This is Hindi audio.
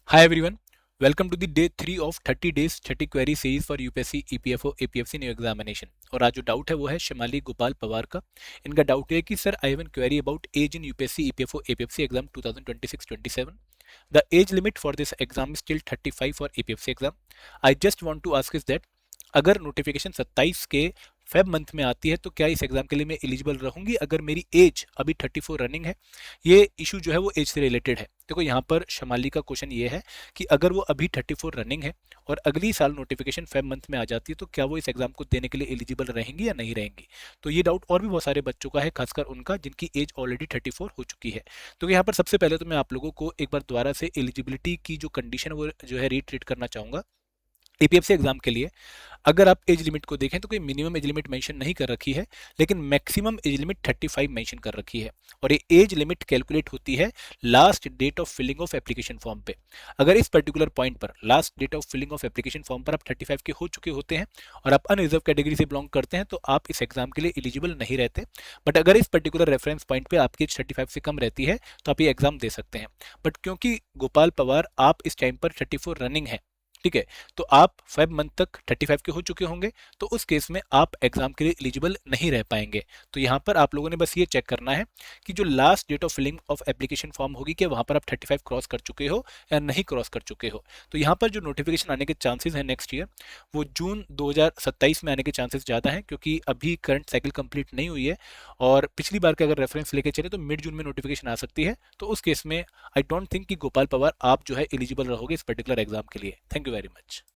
Hi everyone, welcome to the day 3 of 30 days 30 query series for UPSC EPFO APFC new examination. और आज जो डाउट है वो है शिमाली गोपाल पवार का। इनका डाउट है कि sir I have an query about age in UPSC EPFO APFC exam 2026-27। The age limit for this exam is still 35 for APFC exam. I just want to ask is that अगर नोटिफिकेशन 27 के फेब मंथ में आती है तो क्या इस एग्जाम के लिए मैं एलिजिबल रहूंगी अगर मेरी एज अभी 34 रनिंग है। ये इशू जो है वो एज से रिलेटेड है। देखो यहाँ पर शमाली का क्वेश्चन ये है कि अगर वो अभी 34 रनिंग है और अगली साल नोटिफिकेशन फेब मंथ में आ जाती है तो क्या वो इस एग्जाम को देने के लिए एलिजिबल रहेंगी या नहीं रहेंगी। तो ये डाउट और भी बहुत सारे बच्चों का है, खासकर उनका जिनकी एज ऑलरेडी 34 हो चुकी है। तो यहाँ पर सबसे पहले तो मैं आप लोगों को एक बार दोबारा से एलिजिबिलिटी की जो कंडीशन है वो जो है रीट्रीट करना चाहूंगा। एपीएफसी एग्जाम के लिए अगर आप एज लिमिट को देखें तो कोई मिनिमम एज लिमिट मेंशन नहीं कर रखी है, लेकिन मैक्सिमम एज लिमिट 35 मेंशन कर रखी है। और ये एज लिमिट कैलकुलेट होती है last date of filling of application form पे। अगर इस पर्टिकुलर पॉइंट पर last date of filling of application form पर आप 35 के हो चुके होते हैं और आप अनरिजर्व कैटेगरी से बिलोंग करते हैं तो आप इस एग्जाम के लिए एलिजिबल नहीं रहते। बट अगर इस पर्टिकुलर रेफरेंस पॉइंट पे आपकी एज 35 से कम रहती है तो आप ये एग्जाम दे सकते हैं। बट क्योंकि गोपाल पवार आप इस टाइम पर 34 रनिंग है, ठीक है, तो आप फेब मंथ तक 35 के हो चुके होंगे, तो उस केस में आप एग्जाम के लिए एलिजिबल नहीं रह पाएंगे। तो यहाँ पर आप लोगों ने बस ये चेक करना है कि जो last date of filling of application form होगी कि वहाँ पर आप 35 क्रॉस कर चुके हो या नहीं क्रॉस कर चुके हो। तो यहाँ पर जो नोटिफिकेशन आने के चांसेस हैं नेक्स्ट ईयर वो जून 2027 में आने के चांसेस ज़्यादा हैं, क्योंकि अभी करंट साइकिल कंप्लीट नहीं हुई है। और पिछली बार का अगर रेफरेंस लेके चले तो मिड जून में नोटिफिकेशन आ सकती है। तो उस केस में आई डोंट थिंक कि गोपाल पवार आप जो है एलिजिबल रहोगे इस पर्टिकुलर एग्जाम के लिए। Thank you very much.